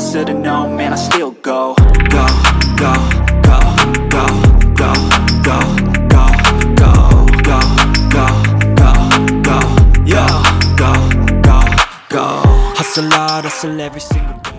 answer to no, man, I still go. Go, go, go, go, go, go, go, go, go, go, go, go, yo, go, go, go. Hustle hard, hustle every single day.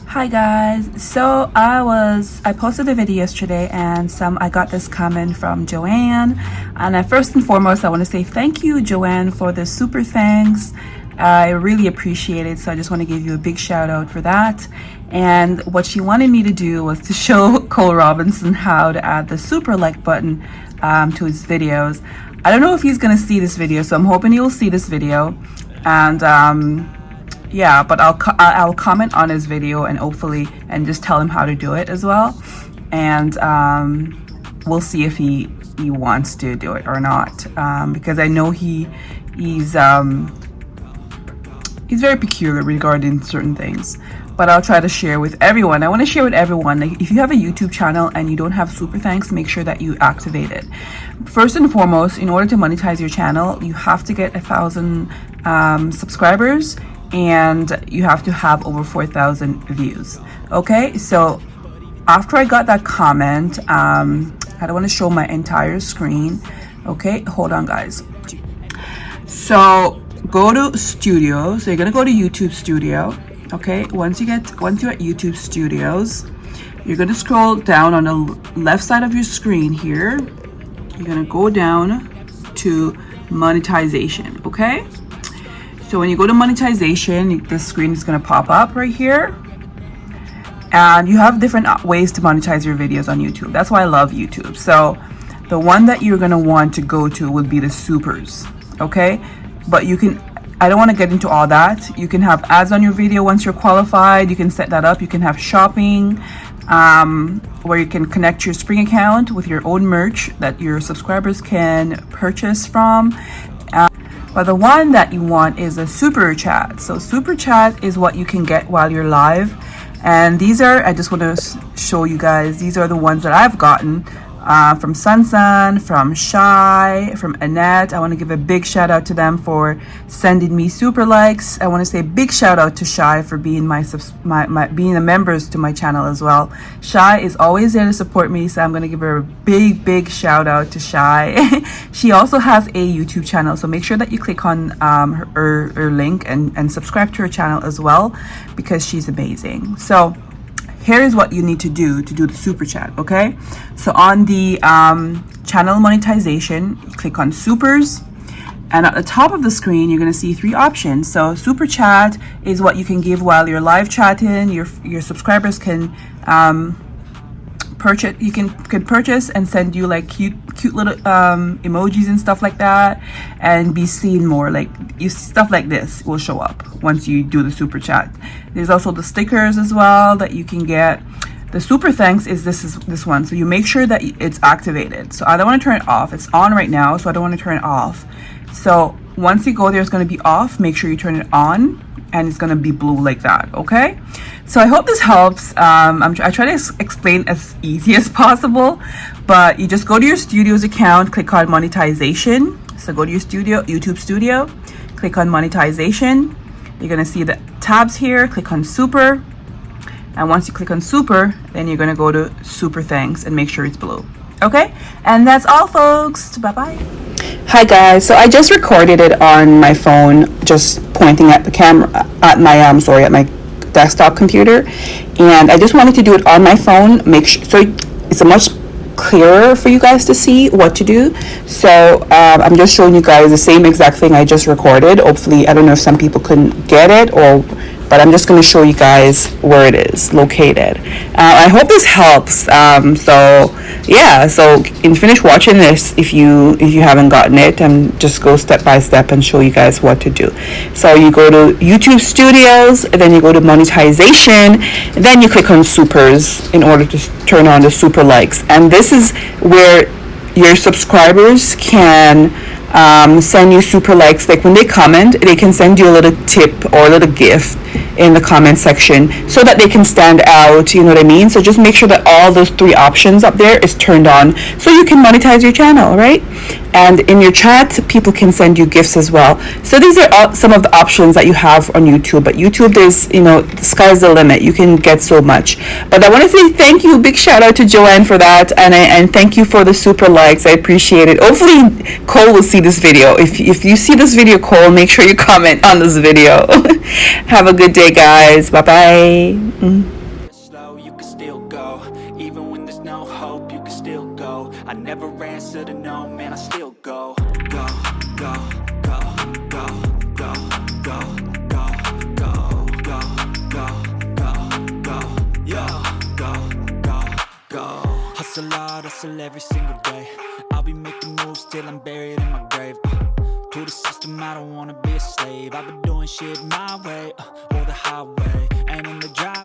Hi guys, so I posted a video yesterday and I got this comment from Joanne, and first and foremost I want to say thank you, Joanne, for the super thanks. I really appreciate it, so I just want to give you a big shout out for that. And what she wanted me to do was to show Cole Robinson how to add the super like button to his videos. I don't know if he's gonna see this video, so I'm hoping he will see this video, and yeah, but I'll comment on his video and hopefully just tell him how to do it as well, and we'll see if he wants to do it or not, because I know he's very peculiar regarding certain things. But I'll try to share with everyone. I want to share with everyone, like, if you have a YouTube channel and you don't have super thanks, make sure that you activate it. First and foremost, in order to monetize your channel, you have to get 1,000 subscribers, and you have to have over 4,000 views. Okay, so after I got that comment, I don't want to show my entire screen. Okay, hold on guys. So go to studio. So you're gonna go to YouTube Studio. Okay, once you're at YouTube Studios, you're gonna scroll down on the left side of your screen here. You're gonna go down to monetization. Okay, so when you go to monetization, this screen is gonna pop up right here, and you have different ways to monetize your videos on YouTube. That's why I love YouTube. So the one that you're gonna want to go to would be the supers. Okay, but you can, I don't want to get into all that. You can have ads on your video once you're qualified. You can set that up. You can have shopping, where you can connect your Spring account with your own merch that your subscribers can purchase from. But the one that you want is a super chat. So super chat is what you can get while you're live. And these are, I just want to show you guys, these are the ones that I've gotten. From Sun, from Shy, from Annette. I want to give a big shout out to them for sending me super likes. I want to say a big shout out to Shy for being being the members to my channel as well. Shy is always there to support me, so I'm going to give her a big shout out to Shy. She also has a YouTube channel, so make sure that you click on her link and subscribe to her channel as well, because she's amazing. So here is what you need to do the super chat. Okay, so on the channel monetization, you click on supers, and at the top of the screen you're going to see 3 options. So super chat is what you can give while you're live chatting. Your subscribers can purchase, you can purchase and send you like cute little emojis and stuff like that, and be seen more. Like stuff like this will show up once you do the super chat. There's also the stickers as well that you can get. The super thanks is this one, so you make sure that it's activated. So I don't want to turn it off. It's on right now, so I don't want to turn it off. So once you go there, it's going to be off. Make sure you turn it on, and it's going to be blue like that. Okay, so I hope this helps. I try to explain as easy as possible, but you just go to your studio's account, click on monetization. So go to your YouTube Studio, click on monetization. You're going to see the tabs here. Click on super, and once you click on super, then you're going to go to super thanks and make sure it's blue. Okay, and that's all folks. Bye bye. Hi guys, so I just recorded it on my phone, just pointing at the camera at my at my desktop computer, and I just wanted to do it on my phone, make sure so it's a much clearer for you guys to see what to do. So I'm just showing you guys the same exact thing I just recorded. Hopefully, I don't know if some people couldn't get it, but I'm just going to show you guys where it is located. I hope this helps. So yeah, so in finish watching this, if you haven't gotten it, and just go step by step and show you guys what to do. So you go to YouTube Studios, and then you go to monetization, and then you click on supers in order to turn on the super likes. And this is where your subscribers can send you super likes. Like when they comment, they can send you a little tip or a little gift in the comment section so that they can stand out, you know what I mean? So just make sure that all those 3 options up there is turned on so you can monetize your channel, right? And in your chat, people can send you gifts as well. So these are some of the options that you have on YouTube. But YouTube, there's, the sky's the limit. You can get so much. But I want to say thank you. Big shout out to Joanne for that. And thank you for the super likes. I appreciate it. Hopefully Cole will see this video. If you see this video, Cole, make sure you comment on this video. Have a good day, guys. Bye-bye. Slow, you can still go. Even when there's no hope, you can still go. I never answer to no, man, I still go. Go, go, go, go, go, go, go, go, go, go, go, go, yo, go, go, go. Hustle hard, hustle every single day. I'll be making moves till I'm buried in my grave. To the system, I don't wanna be a slave. I've been doing shit my way, or the highway. And in the drive